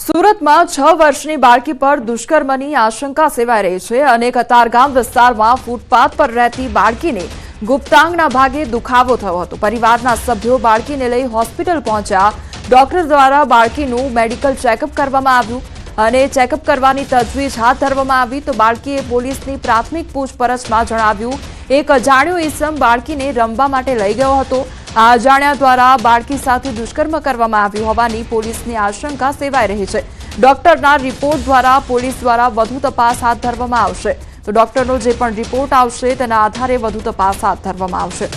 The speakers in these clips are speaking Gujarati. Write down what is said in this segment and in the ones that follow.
સુરતમાં 6 વર્ષની બાળકી પર દુષ્કર્મની આશંકા સેવાઈ રહી છે અને કતારગામ વિસ્તારમાં ફૂટપાથ પર રહેતી બાળકીને ગુપ્તાંગના ભાગે દુખાવો થયો હતો। પરિવારના સભ્યો બાળકીને લઈ હોસ્પિટલ પહોંચ્યા। ડોક્ટર દ્વારા બાળકીનું મેડિકલ ચેકઅપ કરવામાં આવ્યું અને ચેકઅપ કરવાની તજવીજ હાથ ધરવામાં આવી તો બાળકીએ પોલીસની પ્રાથમિક પૂછપરછમાં જણાવ્યું એક અજાણ્યો ઈસમ બાળકીને રમવા માટે લઈ ગયો હતો। આ અજાણ્યા દ્વારા બાળકી સાથે દુષ્કર્મ કરવામાં આવ્યું હોવાની પોલીસની આશંકા સેવાઈ રહી છે। ડોક્ટરના રિપોર્ટ દ્વારા પોલીસ દ્વારા વધુ તપાસ હાથ ધરવામાં આવશે તો ડોક્ટરનો જે પણ રિપોર્ટ આવશે તેના આધારે વધુ તપાસ હાથ ધરવામાં આવશે।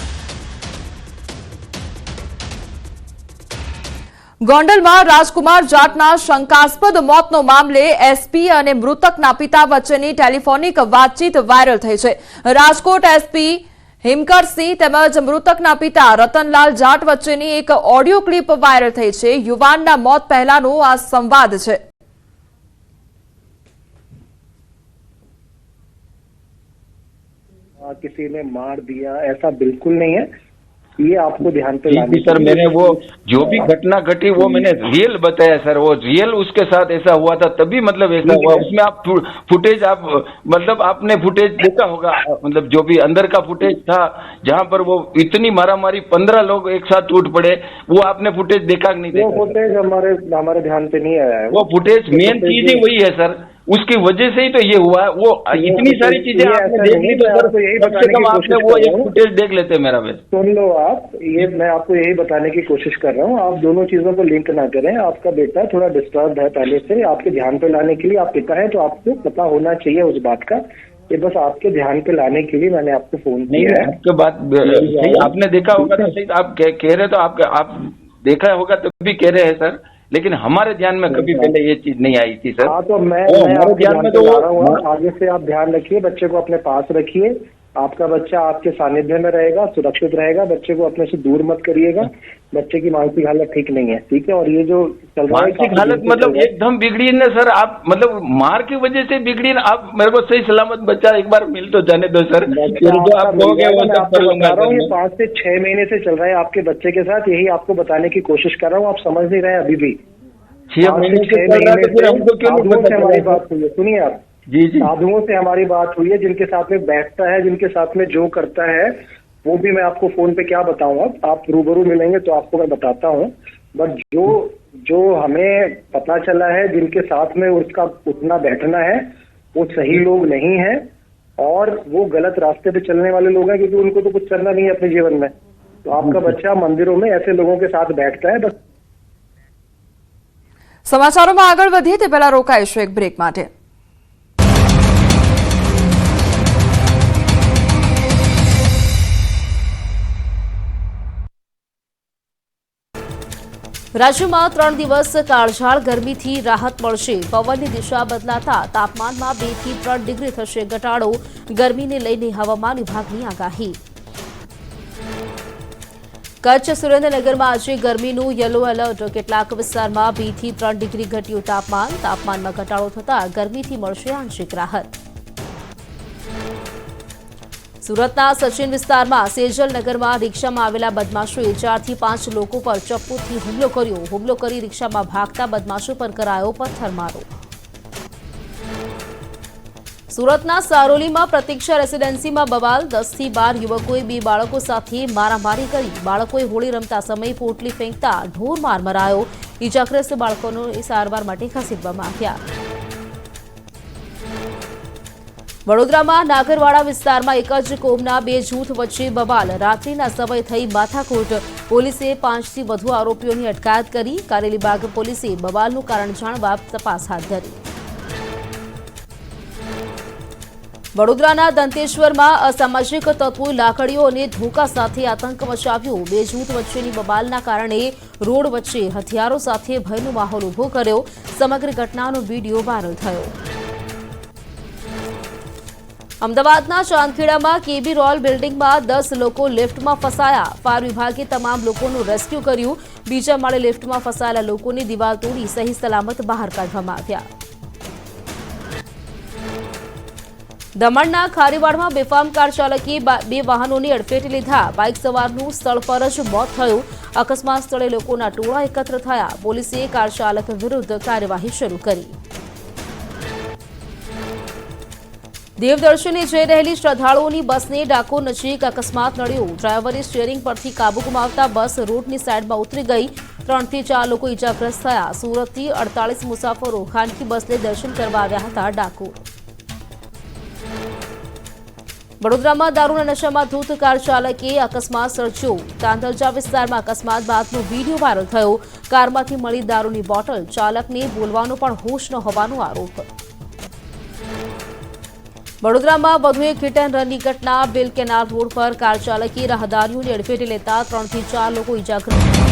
ગોંડલમાં રાજકુમાર જાટના શંકાસ્પદ મોતનો મામલે એસપી અને મૃતકના પિતા વચ્ચેની ટેલિફોનિક વાતચીત વાયરલ થઈ છે। રાજકોટ એસપી હિમકરસિંહ તેમજ મૃતકના પિતા રતનલાલ જાટ વચ્ચેની એક ઓડિયો ક્લિપ વાયરલ થઈ છે। યુવાનના મોત પહેલાનો આ સંવાદ છે। किसी ने मार दिया ऐसा बिल्कुल नहीं है, ये आपको ध्यान पे लाना सर मैंने वो जो भी घटना घटी वो मैंने रियल बताया सर, वो रियल उसके साथ ऐसा हुआ था तभी मतलब ऐसा हुआ। उसमें आप फुटेज आप मतलब आपने फुटेज देखा होगा, मतलब जो भी अंदर का फुटेज था जहाँ पर वो इतनी मारामारी 15 लोग एक साथ टूट पड़े, वो आपने फुटेज देखा कि नहीं देखा? वो फुटेज हमारे ध्यान पे नहीं आया है। वो फुटेज मेन चीज ही वही है सर, उसकी वजह से ही तो ये हुआ है। वो इतनी सारी चीजें आपने देख ली तो सर यही कम से कम आपने वो एक फुटेज देख लेते मेरा बेस। सुन लो आप, ये मैं आपको यही बताने की कोशिश कर रहा हूँ, आप दोनों चीजों को लिंक ना करें। आपका बेटा थोड़ा डिस्टर्ब है पहले से, आपके ध्यान पे लाने के लिए आप पिता है तो आपको पता होना चाहिए उस बात का। ये बस आपके ध्यान पे लाने के लिए मैंने आपको फोन किया है। आपके बात सही, आपने देखा होगा तो सही, आप कह रहे तो आप देखा होगा तो भी कह रहे हैं सर, लेकिन हमारे ध्यान में कभी पहले ये चीज नहीं आई थी सर। हाँ तो मैं आपके ध्यान में तो ला रहा हूँ, आगे से आप ध्यान रखिए, बच्चे को अपने पास रखिए। आपका बच्चा आपके सानिध्य में रहेगा, सुरक्षित रहेगा। बच्चे को अपने से दूर मत करिएगा, बच्चे की मानसिक हालत ठीक नहीं है, ठीक है। और ये जो चल रहा है मानसिक हालत मतलब एकदम बिगड़ी ना सर, आप मतलब मार की वजह से बिगड़ी ना। आप मेरे को सही सलामत बच्चा एक बार मिल तो जाने दो सर, जो आप कहोगे वो सब कर लूंगा। ये 5 से 6 महीने से चल रहा है आपके बच्चे के साथ, यही आपको बताने की कोशिश कर रहा हूँ। आप समझ नहीं रहे अभी भी। 6 महीने से हमको क्यों हमारी बात हुई है, सुनिए आप जी जी, साधुओं से हमारी बात हुई है, जिनके साथ में बैठता है, जिनके साथ में जो करता है वो भी मैं आपको फोन पे क्या बताऊंगा, आप रूबरू मिलेंगे तो आपको मैं बताता हूँ। बट जो हमें पता चला है जिनके साथ में उसका उठना बैठना है वो सही लोग नहीं है और वो गलत रास्ते पे चलने वाले लोग हैं, क्योंकि उनको तो कुछ करना नहीं है अपने जीवन में। तो आपका बच्चा मंदिरों में ऐसे लोगों के साथ बैठता है। बस સમાચારોમાં આગળ વધીએ તે પહેલા રોકાઈશું એક બ્રેક માટે। રાજ્યમાં 3 દિવસ કાળઝાળ ગરમીથી રાહત મળશે। પવનની દિશા બદલાતા તાપમાનમાં 2 થી 3 ડિગ્રી થશે ઘટાડો। ગરમીને લઈને હવામાન વિભાગની આગાહી। કચ્છ સુરેન્દ્રનગરમાં આજે ગરમીનું યલો એલર્ટ। કેટલાક વિસ્તારમાં 2 થી 3 ડિગ્રી ઘટ્યું તાપમાન। તાપમાનમાં ઘટાડો થતા ગરમીથી મળશે આંશિક રાહત। સુરતના સચિન વિસ્તારમાં સેજલનગરમાં રિક્ષામાં આવેલા બદમાશોએ 4 થી 5 લોકો પર ચપ્પુથી હુમલો કર્યો। હુમલો કરી રિક્ષામાં ભાગતા બદમાશો પર કરાયો પથ્થરમારો। સુરતના સારોલીમાં પ્રતીક્ષા રેસીડેન્સીમાં બવાલ। 10 થી 12 યુવકોએ 2 બાળકો સાથે મારામારી કરી। બાળકોએ હોળી રમતા સમયે પોટલી ફેંકતા ઢોરમાર મરાયો। ઇજાગ્રસ્ત બાળકોને સારવાર માટે ખસેડવામાં આવ્યા। વડોદરામાં નાગરવાડા વિસ્તારમાં એક જ કોમના 2 જૂથ વચ્ચે બવાલ। રાત્રિના સમયે થઈ માથાકૂટ। પોલીસે 5 થી વધુ આરોપીઓની અટકાયત કરી। કારેલીબાગ પોલીસે બવાલનું કારણ જાણવા તપાસ હાથ ધરી। વડોદરાના દંતેશ્વરમાં અસામાજિક તત્વોએ લાકડીઓ અને ધોકા સાથે આતંક મચાવ્યો। 2 જૂથ વચ્ચેની બબાલના કારણે રોડ વચ્ચે હથિયારો સાથે ભયનો માહોલ ઉભો કર્યો। સમગ્ર ઘટનાનો વીડિયો વાયરલ થયો। અમદાવાદના ચાંદખેડામાં કેબી રોયલ બિલ્ડિંગમાં 10 લોકો લિફ્ટમાં ફસાયા। ફાયર વિભાગે તમામ લોકોનું રેસ્ક્યુ કર્યું। બીજા માળે લિફ્ટમાં ફસાયેલા લોકોને દિવાલ તોડી સહી સલામત બહાર કાઢવામાં આવ્યા। દમણના ખારીવાડમાં બેફામ કાર ચાલકે બે વાહનોની અડફેટે લીધા. બાઇક સવારનું સ્થળ પર જ મોત થયું. અકસ્માત સ્થળે લોકોના ટોળા એકત્ર થયા. પોલીસે કાર ચાલક વિરુદ્ધ કાર્યવાહી શરૂ કરી. દેવદર્શને જઈ રહેલી શ્રદ્ધાળુઓની બસને ડાકોર નજીક અકસ્માત નડ્યો. ડ્રાઈવરે સ્ટીયરિંગ પરથી કાબુ ગુમાવતા બસ રોડની સાઈડમાં ઉતરી ગઈ. 3 થી 4 લોકો ઈજાગ્રસ્ત થયા. સુરતથી 48 મુસાફરો ખાનગી બસને દર્શન કરવા આવ્યા હતા ડાકોર. વડોદરામાં દારૂના નશામાં ધૂત કાર ચાલકે અકસ્માત સર્જ્યો. તાંતરજા વિસ્તારમાં અકસ્માત બાદનો વિડીયો વાયરલ થયો. કારમાંથી મળી દારૂની બોટલ. ચાલકને બોલવાનો પણ હોશ ન હોવાનો આરોપ. વડોદરામાં વધુ એક હિટ એન્ડ રનની ઘટના. બેલ કેનાલ રોડ પર કાર ચાલકે રાહદારીઓની અડફેટે લેતા 3 થી 4 લોકો ઈજાગ્રસ્ત.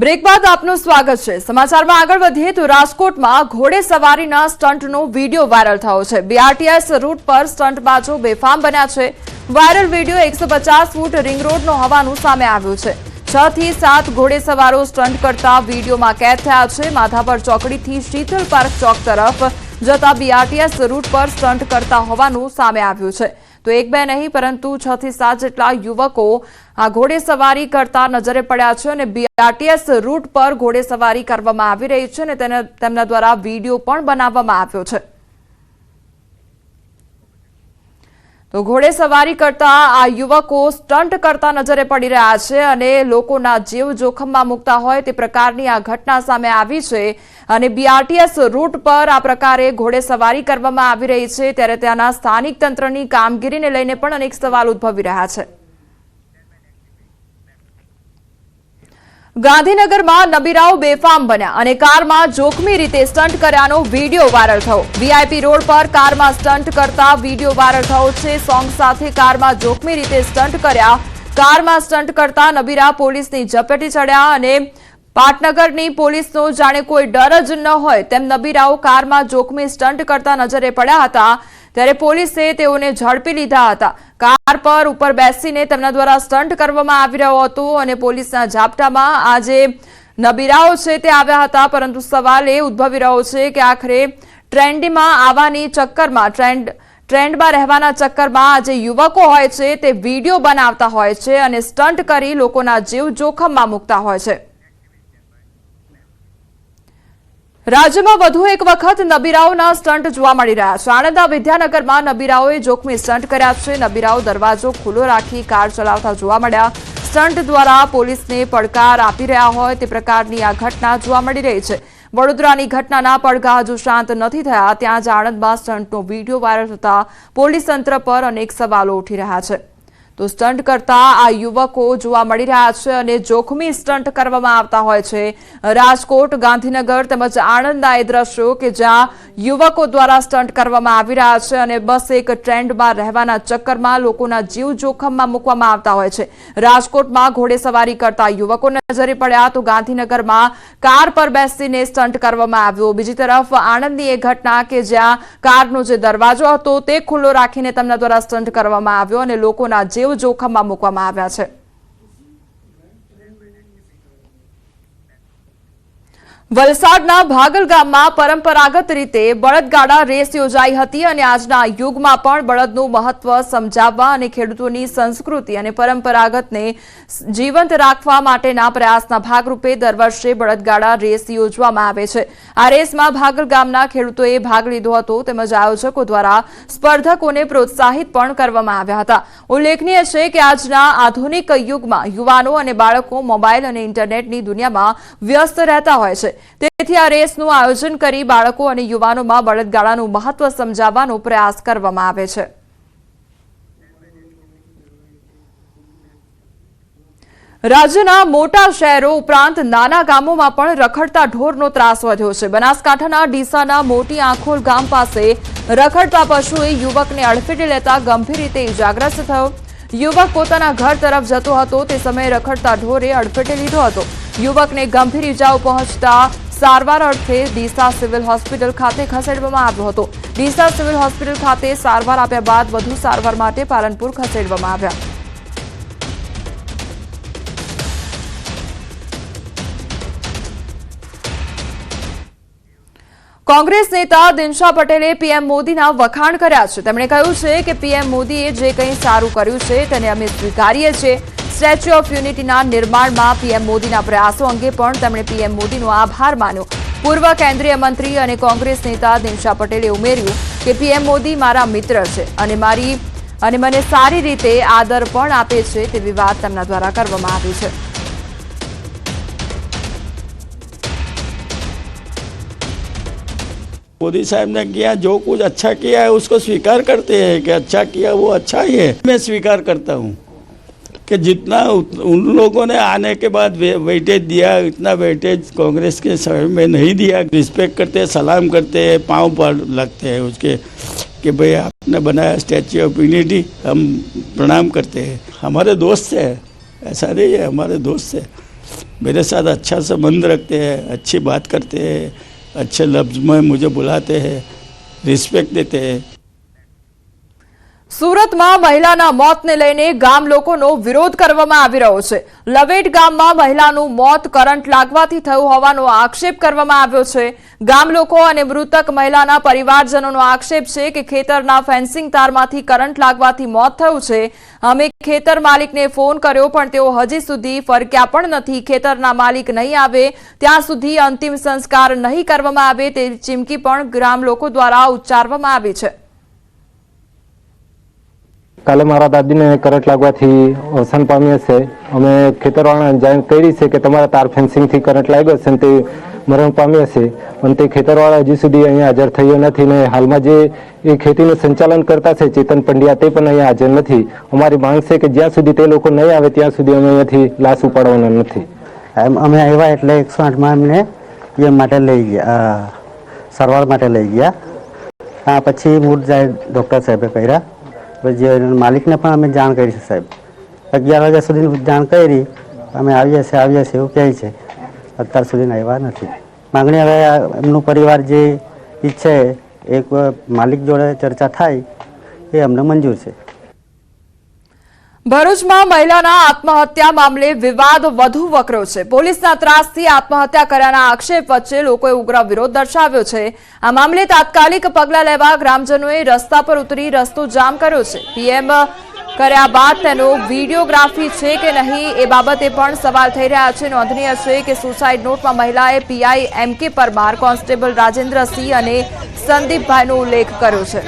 બ્રેક બાદ આપનું સ્વાગત છે. સમાચારમાં આગળ વધીએ તો રાજકોટમાં ઘોડે સવારીના સ્ટન્ટનો વિડીયો વાયરલ થયો છે. બીઆરટીએસ રૂટ પર સ્ટન્ટબાજો બેફામ બન્યા છે. વાયરલ વિડીયો 150 ફૂટ રિંગ રોડનો હોવાનું સામે આવ્યું છે. 6 થી 7 ઘોડે સવારો સ્ટન્ટ કરતા વિડીયોમાં કેદ થયા છે. માધાપર ચોકડીથી શીતલ પાર્ક ચોક તરફ જતા બીઆરટીએસ રૂટ પર સ્ટન્ટ કરતા હોવાનું સામે આવ્યું છે. તો એક બે નહીં પરંતુ 6 થી 7 જેટલા યુવકો આ ઘોડે સવારી કરતા નજરે પડ્યા છે અને બીઆરટીએસ રૂટ પર ઘોડે સવારી કરવામાં આવી રહી છે અને તેમના દ્વારા વિડીયો પણ બનાવવામાં આવ્યો છે. તો ઘોડે સવારી કરતા આ યુવકો સ્ટન્ટ કરતા નજરે પડી રહ્યા છે અને લોકોના જીવ જોખમમાં મૂકતા હોય તે પ્રકારની આ ઘટના સામે આવી છે. અને બીઆરટીએસ રૂટ પર આ પ્રકારે ઘોડે સવારી કરવામાં આવી રહી છે ત્યારે ત્યાંના સ્થાનિક તંત્રની કામગીરીને લઈને પણ અનેક સવાલ ઉદ્ભવી રહ્યા છે. ગાંધીનગરમાં નબીરાઓ બેફામ બન્યા અને કારમાં જોખમી રીતે સ્ટન્ટ કર્યાનો વિડીયો વાયરલ થયો. વીઆઈપી રોડ પર કારમાં સ્ટન્ટ કરતા વિડીયો વાયરલ થયો છે. સોંગ સાથે કારમાં જોખમી રીતે સ્ટન્ટ કર્યા. કારમાં સ્ટન્ટ કરતા નબીરા પોલીસની ઝપેટે ચડ્યા અને પાટનગરની પોલીસનો જાણે કોઈ ડર જ ન હોય તેમ નબીરાઓ કારમાં જોખમી સ્ટન્ટ કરતા નજરે પડ્યા હતા. ત્યારે પોલીસે તેઓને ઝડપી લીધા હતા. કાર પર ઉપર બેસીને તેમના દ્વારા સ્ટન્ટ કરવામાં આવી રહ્યો હતો અને પોલીસના ઝાપટામાં આ જે નબીરાઓ છે તે આવ્યા હતા. પરંતુ સવાલ એ ઉદ્ભવી રહ્યો છે કે આખરે ટ્રેન્ડમાં આવવાની ચક્કરમાં ટ્રેન્ડમાં રહેવાના ચક્કરમાં આ જે યુવકો હોય છે તે વિડીયો બનાવતા હોય છે અને સ્ટન્ટ કરી લોકોના જીવ જોખમમાં મૂકતા હોય છે. રાજ્યમાં વધુ એક વખત નબીરાઓના સ્ટન્ટ જોવા મળી રહ્યા છે. આણંદના વિદ્યાનગરમાં નબીરાઓએ જોખમી સ્ટન્ટ કર્યા છે. નબીરાઓ દરવાજો ખુલ્લો રાખી કાર ચલાવતા જોવા મળ્યા. સ્ટન્ટ દ્વારા પોલીસને પડકાર આપી રહ્યા હોય તે પ્રકારની આ ઘટના જોવા મળી રહી છે. વડોદરાની ઘટનાના પડઘા હજુ શાંત નથી થયા. ત્યાં જ આણંદમાં સ્ટન્ટનો વિડીયો વાયરલ થતા પોલીસ તંત્ર પર અનેક સવાલો ઉઠી રહ્યા છે. તો સ્ટન્ટ કરતા આ યુવકો જોવા મળી રહ્યા છે અને જોખમી સ્ટન્ટ કરવામાં આવતા હોય છે. રાજકોટ, ગાંધીનગર તેમજ આણંદના એ દ્રશ્યો કે જ્યાં યુવકો દ્વારા સ્ટન્ટ કરવામાં આવી રહ્યા છે અને બસ એક ટ્રેન્ડમાં રહેવાના ચક્કરમાં લોકોના જીવ જોખમમાં મૂકવામાં આવતા હોય છે. રાજકોટમાં ઘોડે સવારી કરતા યુવકો નજરે પડ્યા તો ગાંધીનગરમાં કાર પર બેસીને સ્ટન્ટ કરવામાં આવ્યો. બીજી તરફ આણંદની એ ઘટના કે જ્યાં કારનો જે દરવાજો હતો તે ખુલ્લો રાખીને તેમના દ્વારા સ્ટન્ટ કરવામાં આવ્યો અને લોકોના જીવ જોખમમાં મૂકવામાં આવ્યા છે. વલસાડના ભાગલ ગામમાં પરંપરાગત રીતે બળદગાડા રેસ યોજાઈ હતી અને આજના યુગમાં પણ બળદનું મહત્વ સમજાવવા અને ખેડૂતોની સંસ્કૃતિ અને પરંપરાગતને જીવંત રાખવા માટેના પ્રયાસના ભાગરૂપે દર વર્ષે બળદગાડા રેસ યોજવામાં આવે છે. આ રેસમાં ભાગલ ગામના ખેડૂતોએ ભાગ લીધો હતો તેમજ આયોજકો દ્વારા સ્પર્ધકોને પ્રોત્સાહિત પણ કરવામાં આવ્યા હતા. ઉલ્લેખનીય છે કે આજના આધુનિક યુગમાં યુવાનો અને બાળકો મોબાઈલ અને ઇન્ટરનેટની દુનિયામાં વ્યસ્ત રહેતા હોય છે. તેથી આ રેસનું આયોજન કરી બાળકો અને યુવાનોમાં બળદગાડાનું મહત્વ સમજાવવાનો પ્રયાસ કરવામાં આવે છે. રાજ્યના મોટા શહેરો ઉપરાંત નાના ગામોમાં પણ રખડતા ઢોરનો ત્રાસ વધ્યો છે. બનાસકાંઠાના ડીસાના મોટી આંખોલ ગામ પાસે રખડતા પશુએ યુવકને અડફેટે લેતા ગંભીર રીતે ઇજાગ્રસ્ત થયો. યુવક પોતાના ઘર તરફ જતો હતો તે સમયે રખડતા ઢોરે અડફેટે લીધો હતો. યુવકને ગંભીર ઇજાઓ પહોંચતા સારવાર અર્થે ડીસા સિવિલ હોસ્પિટલ ખાતે ખસેડવામાં આવ્યો હતો. ડીસા સિવિલ હોસ્પિટલ ખાતે સારવાર આપ્યા બાદ વધુ સારવાર માટે પાલનપુર ખસેડવામાં આવ્યા. કોંગ્રેસ નેતા દિનશા પટેલે પીએમ મોદીના વખાણ કર્યા છે. તેમણે કહ્યું છે કે પીએમ મોદીએ જે કંઈ સારું કર્યું છે તેને અમે સ્વીકારીએ છીએ. સ્ટેચ્યુ ઓફ યુનિટીના નિર્માણમાં પીએમ મોદીના પ્રયાસો અંગે પણ તેમણે પીએમ મોદીનો આભાર માન્યો. પૂર્વ કેન્દ્રીય મંત્રી અને કોંગ્રેસ નેતા દિનશા પટેલે ઉમેર્યું કે પીએમ મોદી મારા મિત્ર છે અને મને સારી રીતે આદર પણ આપે છે તેવી વાત તેમના દ્વારા કરવામાં આવી છે. मोदी साहब ने किया जो कुछ अच्छा किया है उसको स्वीकार करते हैं कि अच्छा किया वो अच्छा ही है. मैं स्वीकार करता हूँ कि जितना उन लोगों ने आने के बाद वेटेज दिया इतना वेटेज कांग्रेस के समय में नहीं दिया. रिस्पेक्ट करते हैं, सलाम करते हैं, पाँव पर लगते हैं उसके कि भाई आपने बनाया स्टैच्यू ऑफ यूनिटी, हम प्रणाम करते हैं. हमारे दोस्त है, ऐसा नहीं है, हमारे दोस्त है. मेरे साथ अच्छा संबंध रखते हैं, अच्छी बात करते हैं, अच्छे लफ्ज में मुझे बुलाते हैं, रिस्पेक्ट देते हैं. સુરતમાં મહિલાના મોતને લઈને ગામ લોકોનો વિરોધ કરવામાં આવી રહ્યો છે. લવેટ ગામમાં મહિલાનું મોત કરંટ લાગવાથી થયું હોવાનો આક્ષેપ કરવામાં આવ્યો છે. ગામ લોકો અને મૃતક મહિલાના પરિવારજનોનો આક્ષેપ છે કે ખેતરના ફેન્સિંગ તારમાંથી કરંટ લાગવાથી મોત થયું છે. અમે ખેતર માલિકને ફોન કર્યો પણ તેઓ હજી સુધી ફરક્યા પણ નથી. ખેતરના માલિક નહીં આવે ત્યાં સુધી અંતિમ સંસ્કાર નહીં કરવામાં આવે તેવી ચીમકી પણ ગ્રામ લોકો દ્વારા ઉચ્ચારવામાં આવી છે. કાલે મારા દાદીને કરંટ લાગવાથી અવસાન પામ્યા છે. અમે ખેતરવાળાને જાણ કરી છે કે તમારા તાર ફેન્સિંગથી કરંટ લાગ્યો છે અને તે મરણ પામ્યા છે. પણ તે ખેતરવાળા હજી સુધી અહીંયા હાજર થયો નથી ને હાલમાં જે એ ખેતીનું સંચાલન કરતા છે ચેતન પંડ્યા તે પણ અહીંયા હાજર નથી. અમારી માંગ છે કે જ્યાં સુધી તે લોકો નહીં આવે ત્યાં સુધી અમે અહીંયાથી લાશ ઉપાડવાના નથી. અમે આવ્યા એટલે 108માં અમને પીએમ માટે લઈ ગયા, સારવાર માટે લઈ ગયા. પછી મૂળ જાય ડૉક્ટર સાહેબે કર્યા. જે માલિકને પણ અમે જાણ કરી છે સાહેબ. 11 વાગ્યા સુધી જાણ કરી, અમે આવીએ છીએ એવું કહે છે. અત્યાર સુધી આવ્યા નથી. માગણી હવે એમનું પરિવાર જે ઈચ્છે એક માલિક જોડે ચર્ચા થાય એ અમને મંજૂર છે. ભરૂચમાં મહિલાના આત્મહત્યા મામલે વિવાદ વધુ વકર્યો છે. પોલીસના ત્રાસથી આત્મહત્યા કર્યાના આક્ષેપ વચ્ચે લોકોએ ઉગ્ર વિરોધ દર્શાવ્યો છે. આ મામલે તાત્કાલિક પગલાં લેવા ગ્રામજનોએ રસ્તા પર ઉતરી રસ્તો જામ કર્યો છે. પીએમ કર્યા બાદ તેનો વિડીયોગ્રાફી છે કે નહીં એ બાબતે પણ સવાલ થઈ રહ્યા છે. નોંધનીય છે કે સુસાઇડ નોટમાં મહિલાએ પીઆઈ એમ.કે. પરમાર, કોન્સ્ટેબલ રાજેન્દ્રસિંહ અને સંદીપભાઈનો ઉલ્લેખ કર્યો છે.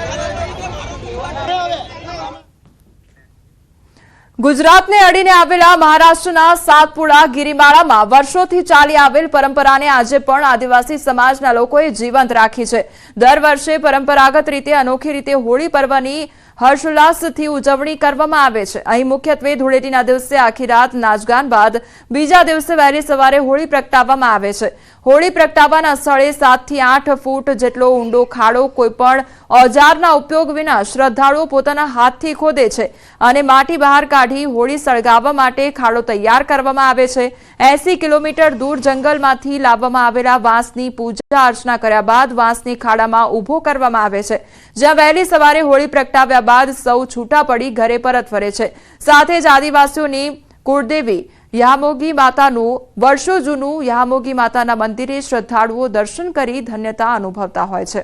ગુજરાતને અડીને આવેલા મહારાષ્ટ્રના સાતપુડા ગિરિમાળામાં વર્ષોથી ચાલી આવેલ પરંપરાને આજે પણ આદિવાસી સમાજના લોકોએ જીવંત રાખી છે. દર વર્ષે પરંપરાગત રીતે અનોખી રીતે હોળી પર્વની હર્ષોલ્લાસથી ઉજવણી કરવામાં આવે છે. અહીં મુખ્યત્વે ધૂળેટીના દિવસે આખી રાત નાચગાન બાદ બીજા દિવસે વહેલી સવારે હોળી પ્રગટાવવામાં આવે છે. હોળી પ્રગટાવવાના સ્થળે 7 થી 8 ફૂટ જેટલો ઊંડો ખાડો કોઈપણ ઓજારના ઉપયોગ વિના શ્રદ્ધાળુઓ પોતાના હાથથી ખોદે છે અને માટી બહાર કાઢી હોળી સળગાવવા માટે ખાડો તૈયાર કરવામાં આવે છે. 80 કિલોમીટર દૂર જંગલમાંથી લાવવામાં આવેલા વાંસની પૂજા અર્ચના કર્યા બાદ વાંસની ખાડામાં ઊભો કરવામાં આવે છે, જ્યાં વહેલી સવારે હોળી પ્રગટાવ્યા બાદ સૌ છૂટા પડી ઘરે પરત ફરે છે. સાથે જ આદિવાસીઓની કુળદેવી યામોગી માતાનું વર્ષો જૂનું યામોગી માતાના મંદિરે શ્રદ્ધાળુઓ દર્શન કરી ધન્યતા અનુભવતા હોય છે.